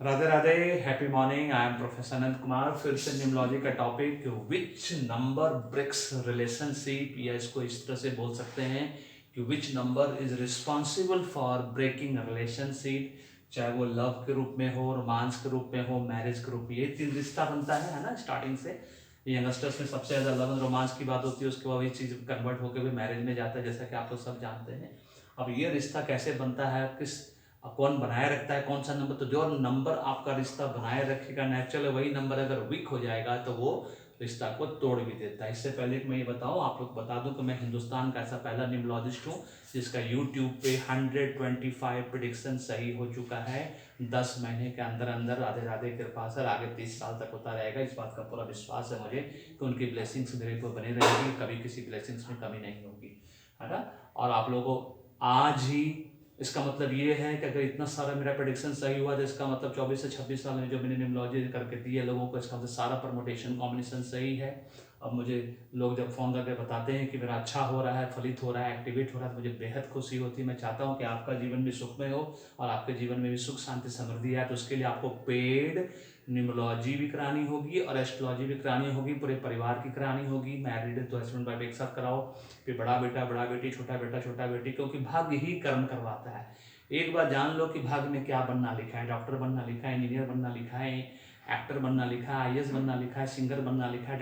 Radhe Radhe, happy morning. I am professor Anant Kumar. फिर से numerology का topic, which number breaks relationship, या इसको इस तरह से बोल सकते हैं कि which number is responsible for breaking relationship, चाहे वो लव के रूप में हो, रोमांस के रूप में हो, मैरिज के रूप में। ये तीन रिश्ता बनता है ना स्टार्टिंग से। यंगस्टर्स में सबसे ज़्यादा लव एंड रोमांस की बात होती है, उसके बाद ये चीज़ कन्वर्ट होकर भी मैरिज में जाता है, जैसा कि आप लोग सब जानते हैं। अब ये रिश्ता कैसे बनता है, कौन बनाए रखता है, कौन सा नंबर, तो जो नंबर आपका रिश्ता बनाए रखेगा नेचुरल, वही नंबर अगर वीक हो जाएगा तो वो रिश्ता को तोड़ भी देता है। इससे पहले कि मैं ये बताऊं, आप लोग बता दूं कि मैं हिंदुस्तान का ऐसा पहला न्यूमरोलॉजिस्ट हूं जिसका यूट्यूब पे 125 प्रिडिक्शन सही हो चुका है 10 महीने के अंदर अंदर। राधे राधे कृपा सर, आगे 30 साल तक होता रहेगा, इस बात का पूरा विश्वास है मुझे कि उनकी ब्लेसिंग्स मेरे को बनी रहेगी, कभी किसी ब्लेसिंग्स में कमी नहीं होगी, है ना। और आप लोगों को आज ही, इसका मतलब ये है कि अगर इतना सारा मेरा प्रेडिक्शन सही हुआ तो इसका मतलब 24 से 26 साल में जो मैंने न्यूमरोलॉजी करके दी है लोगों को, इसका मतलब सारा परमुटेशन कॉम्बिनेशन सही है। अब मुझे लोग जब फ़ोन करके बताते हैं कि मेरा अच्छा हो रहा है, फलित हो रहा है, एक्टिवेट हो रहा है, तो मुझे बेहद खुशी होती है। मैं चाहता हूँ कि आपका जीवन भी सुखमय हो और आपके जीवन में भी सुख शांति समृद्धि है। तो उसके लिए आपको पेड न्यूमरोलॉजी भी करानी होगी और एस्ट्रोलॉजी भी करानी होगी, पूरे परिवार की करानी होगी। मैरिड तो हस्बैंड वाइफ एक साथ कराओ, फिर बड़ा बेटा बड़ा बेटी, छोटा बेटा छोटा बेटी, क्योंकि भाग्य ही कर्म करवाता है। एक बार जान लो कि भाग्य में क्या बनना लिखा है। डॉक्टर बनना लिखा है, इंजीनियर बनना लिखा है, एक्टर बनना लिखा है, आईएएस बनना लिखा है, सिंगर बनना लिखा है,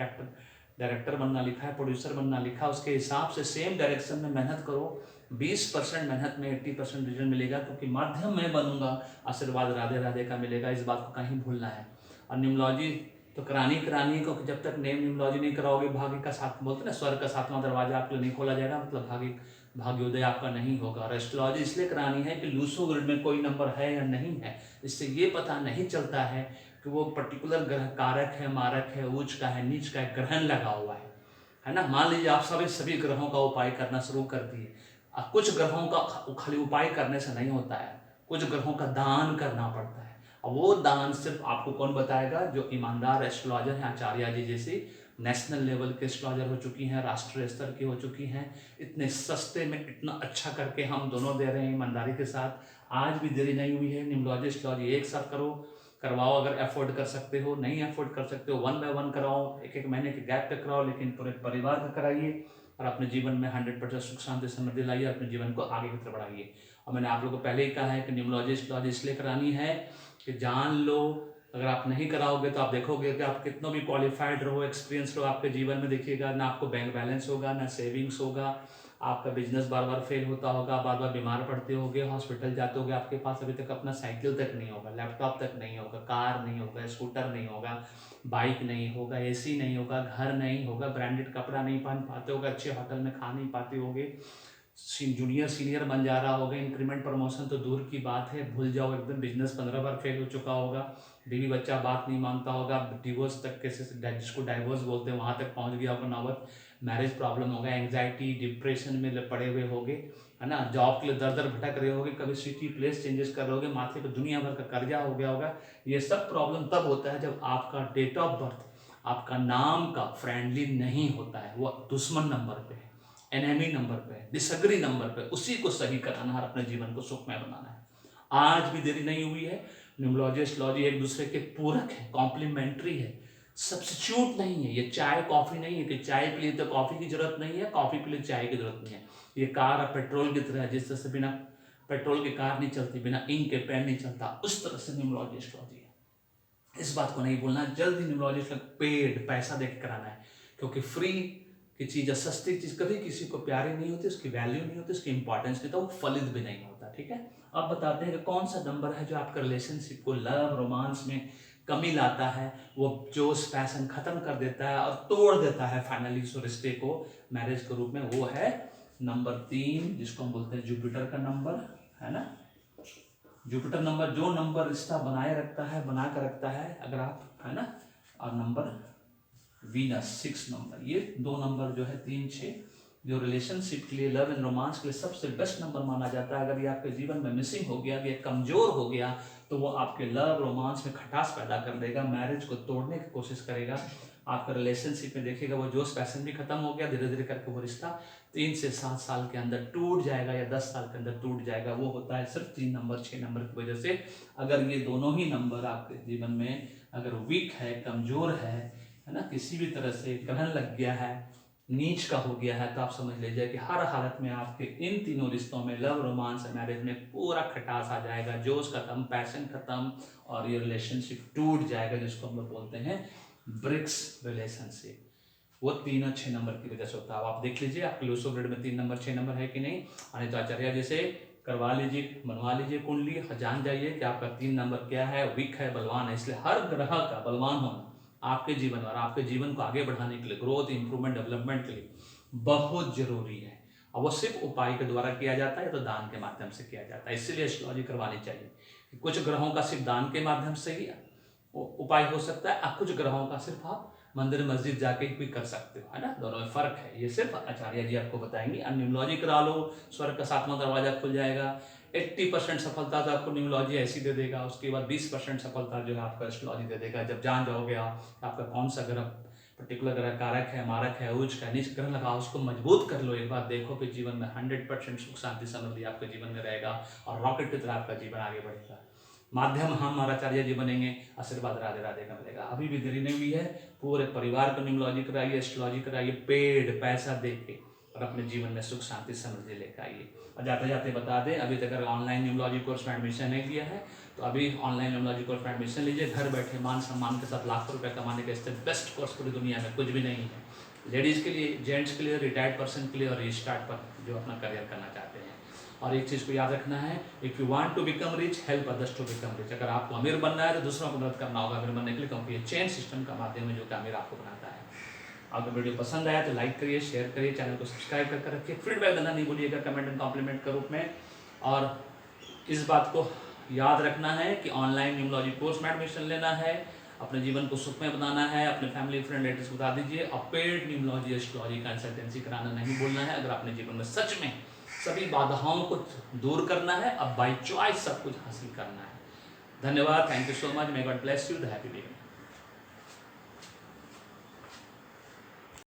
डायरेक्टर बनना लिखा है, प्रोड्यूसर बनना लिखा है। उसके हिसाब से सेम डायरेक्शन में मेहनत करो। 20% मेहनत में 80% रिजल्ट मिलेगा, क्योंकि माध्यम मैं बनूंगा, आशीर्वाद राधे राधे का मिलेगा, इस बात को कहीं भूलना है। और न्यूमरोलॉजी तो करानी है, क्योंकि जब तक नेम न्यूमरोलॉजी नहीं कराओगे, भाग्य का साथ बोलते ना, स्वर्ग का सातवां दरवाजा आपके लिए नहीं खोला जाएगा, मतलब भाग्योदय आपका नहीं होगा। और एस्ट्रोलॉजी इसलिए करानी है कि लूसो ग्रिड में कोई नंबर है या नहीं है, इससे ये पता नहीं चलता है कि वो पर्टिकुलर ग्रह कारक है, मारक है, उच्च का है, नीच का है, ग्रहण लगा हुआ है ना। मान लीजिए आप सभी ग्रहों का उपाय करना शुरू कर दिए। कुछ ग्रहों का खाली उपाय करने से नहीं होता है, कुछ ग्रहों का दान करना पड़ता है। और वो दान सिर्फ आपको कौन बताएगा, जो ईमानदार एस्ट्रोलॉजर हैं, आचार्य जी जैसी नेशनल लेवल के एस्ट्रोलॉजर हो चुकी हैं, राष्ट्रीय स्तर की हो चुकी हैं। इतने सस्ते में इतना अच्छा करके हम दोनों दे रहे हैं ईमानदारी के साथ। आज भी देरी नहीं हुई है, न्यूमरोलॉजी एस्ट्रोलॉजी एक साथ करो, करवाओ। अगर अफोर्ड कर सकते हो, नहीं अफोर्ड कर सकते हो, 1 बाय 1 कराओ, एक महीने के गैप पे कराओ, लेकिन पूरे परिवार का कराइए और अपने जीवन में 100% सुख शांति समृद्धि लाइए, अपने जीवन को आगे की तरफ बढ़ाइए। और मैंने आप लोगों को पहले ही कहा है कि न्यूमरोलॉजी एस्ट्रोलॉजी इसलिए करानी है कि जान लो, अगर आप नहीं कराओगे तो आप देखोगे कि आप कितना भी क्वालिफाइड रहो, एक्सपीरियंस रहो, आपके जीवन में देखिएगा ना आपको बैंक बैलेंस होगा, ना सेविंग्स होगा, आपका बिजनेस बार बार फेल होता होगा, बार बार बीमार पड़ते होगे, हॉस्पिटल जाते होगे, आपके पास अभी तक अपना साइकिल तक नहीं होगा, लैपटॉप तक नहीं होगा, कार नहीं होगा, स्कूटर नहीं होगा, बाइक नहीं होगा, एसी नहीं होगा, घर नहीं होगा, ब्रांडेड कपड़ा नहीं पहन पाते होगे, अच्छे होटल में खा नहीं पाते होगे, जूनियर सीनियर बन जा रहा होगा, इंक्रीमेंट प्रमोशन तो दूर की बात है, भूल जाओ एकदम। बिजनेस 15 बार फेल हो चुका होगा, बीवी बच्चा बात नहीं मानता होगा, डिवोर्स तक केसेस, जिसको डाइवोर्स बोलते हैं, वहां तक पहुंच गया होगा नौबत, मैरिज प्रॉब्लम होगा, एंग्जाइटी डिप्रेशन में पड़े हुए होगे, है ना। जॉब के लिए दर दर भटक रहे होगे, कभी सिटी प्लेस चेंजेस कर रहे होगे, माथे पर दुनिया भर का कर्जा हो गया होगा। ये सब प्रॉब्लम तब होता है जब आपका डेट ऑफ बर्थ, आपका नाम का फ्रेंडली नहीं होता है, वो दुश्मन नंबर पे है, एनेमी नंबर पे, डिसएग्री नंबर पे। उसी को सही कराना है, अपने जीवन को सुखमय बनाना है। आज भी देरी नहीं हुई है। न्यूमरोलॉजी एस्ट्रोलॉजी एक दूसरे के पूरक है, कॉम्प्लीमेंट्री है, सब्स्टिट्यूट नहीं है। ये चाय कॉफी नहीं है कि चाय के लिए तो कॉफी की जरूरत नहीं है, कॉफी के लिए चाय की जरूरत नहीं है। ये कार और पेट्रोल की तरह है, जिस तरह से बिना पेट्रोल की कार नहीं चलती, बिना इंक के पेन नहीं चलता, उस तरह से न्यूमरोलॉजी एस्ट्रोलॉजी है। इस बात को नहीं भूलना। जल्दी न्यूमरोलॉजी का पेड पैसा देकर कराना है, क्योंकि फ्री की चीज़ या सस्ती चीज़ कभी किसी को प्यारी नहीं होती, उसकी वैल्यू नहीं होती, उसकी इंपॉर्टेंस नहीं, तो वो फलित भी नहीं होता। ठीक है, अब बताते हैं कि कौन सा नंबर है जो आपका रिलेशनशिप को, लव रोमांस में कमी लाता है, वो जोश पैशन खत्म कर देता है और तोड़ देता है फाइनली उस रिश्ते को मैरिज के रूप में। वो है नंबर 3, जिसको हम बोलते हैं जुपिटर का नंबर, है ना। जुपिटर नंबर, जो नंबर रिश्ता बनाए रखता है, बना कर रखता है, अगर आप, है ना। और नंबर वीनस 6 नंबर, ये दो नंबर जो है 3 6, जो रिलेशनशिप के लिए, लव एंड रोमांस के लिए सबसे बेस्ट नंबर माना जाता है। अगर ये आपके जीवन में मिसिंग हो गया, ये कमजोर हो गया, तो वो आपके लव रोमांस में खटास पैदा कर देगा, मैरिज को तोड़ने की कोशिश करेगा। आपका रिलेशनशिप में देखिएगा वो जोश पैशन भी खत्म हो गया, धीरे धीरे करके वो रिश्ता 3 से 7 साल के अंदर टूट जाएगा या 10 साल के अंदर टूट जाएगा। वो होता है सिर्फ 3 नंबर 6 नंबर की वजह से। अगर ये दोनों ही नंबर आपके जीवन में अगर वीक है, कमजोर है ना, किसी भी तरह से ग्रहण लग गया है, नीच का हो गया है, तो आप समझ लीजिए कि हर हालत में आपके इन तीनों रिश्तों में, लव, रोमांस, मैरिज में पूरा खटास आ जाएगा, जोश खत्म, पैशन खत्म और ये रिलेशनशिप टूट जाएगा, जिसको हम लोग बोलते हैं ब्रिक्स रिलेशनशिप। वो 3 और 6 नंबर की वजह से होता है। आप देख लीजिए आपके लूसो ग्रेड में 3 नंबर 6 नंबर है कि नहीं। अनित आचार्य जैसे करवा लीजिए, बनवा लीजिए कुंडली, जान जाइए कि आपका 3 नंबर क्या है, वीक है, बलवान है। इसलिए हर ग्रह का बलवान होना आपके जीवन और आपके जीवन को आगे बढ़ाने के लिए, ग्रोथ, इंप्रूवमेंट, डेवलपमेंट के लिए बहुत जरूरी है। और वो सिर्फ उपाय के द्वारा किया जाता है, तो दान के माध्यम से किया जाता है। इसीलिए एस्ट्रोलॉजी करवानी चाहिए। कुछ ग्रहों का सिर्फ दान के माध्यम से ही उपाय हो सकता है, कुछ ग्रहों का सिर्फ आप मंदिर मस्जिद जाके भी कर सकते हो, है ना। दोनों में फर्क है। ये सिर्फ आचार्य जी आपको बताएंगे। न्यूमरोलॉजी करा लो, स्वर्ग का 7वां दरवाजा खुल जाएगा। 80% सफलता तो आपको न्यूमरोलॉजी ऐसी दे देगा। उसके बाद 20% सफलता जो है आपका एस्ट्रोलॉजी दे देगा। जब जान जाओगे आप आपका कौन सा ग्रह पर्टिकुलर ग्रह कारक है, मारक है, उच्च का, नीच ग्रह लगाओ, उसको मजबूत कर लो। एक बार देखो कि जीवन में 100% सुख शांति समृद्धि आपके जीवन में रहेगा और रॉकेट की तरह आपका जीवन आगे बढ़ेगा। माध्यम हम आचार्य जी बनेंगे, आशीर्वाद राधे राधे का मिलेगा। अभी भी देरी नहीं हुई है, पूरे परिवार को न्यूमरोलॉजी कराइए, एस्ट्रोलॉजी कराइए, पेड पैसा दे के, और अपने जीवन में सुख शांति समृद्धि लेकर आइए। और जाते जाते बता दें, अभी तक अगर ऑनलाइन न्यूमरोलॉजी कोर्स में एडमिशन नहीं लिया है तो अभी ऑनलाइन न्यूमरोलॉजी कोर्स में एडमिशन लीजिए। घर बैठे मान सम्मान के साथ लाखों रुपये कमाने के इससे बेस्ट कोर्स पूरी दुनिया में कुछ भी नहीं है। लेडीज़ के लिए, जेंट्स के लिए, रिटायर्ड पर्सन के लिए और रिस्टार्ट पर जो अपना करियर करना चाहते हैं। और एक चीज़ को याद रखना है, if you want to become rich, help others to become rich. अगर आपको अमीर बनना है तो दूसरों को मदद करना होगा अमीर बनने के लिए, क्योंकि ये चेन सिस्टम का माध्यम है जो कि अमीर आपको बनाता है। अगर वीडियो पसंद आया तो लाइक करिए, शेयर करिए, चैनल को सब्सक्राइब करके रखिए। फीडबैक देना नहीं भूलिएगा कमेंट एंड कॉम्प्लीमेंट के रूप में। और इस बात को याद रखना है कि ऑनलाइन न्यूमरोलॉजी कोर्स में एडमिशन लेना है, अपने जीवन को सुखमय बनाना है, अपने फैमिली फ्रेंड रिलेटिव्स को बता दीजिए। और पेड न्यूमरोलॉजी एस्ट्रोलॉजी कंसल्टेंसी कराना नहीं बोलना है। अगर अपने जीवन में सच में सभी बाधाओं को दूर करना है, अब बाय चॉइस सब कुछ हासिल करना है। धन्यवाद, thank you so much, may God bless you, the happy beginning.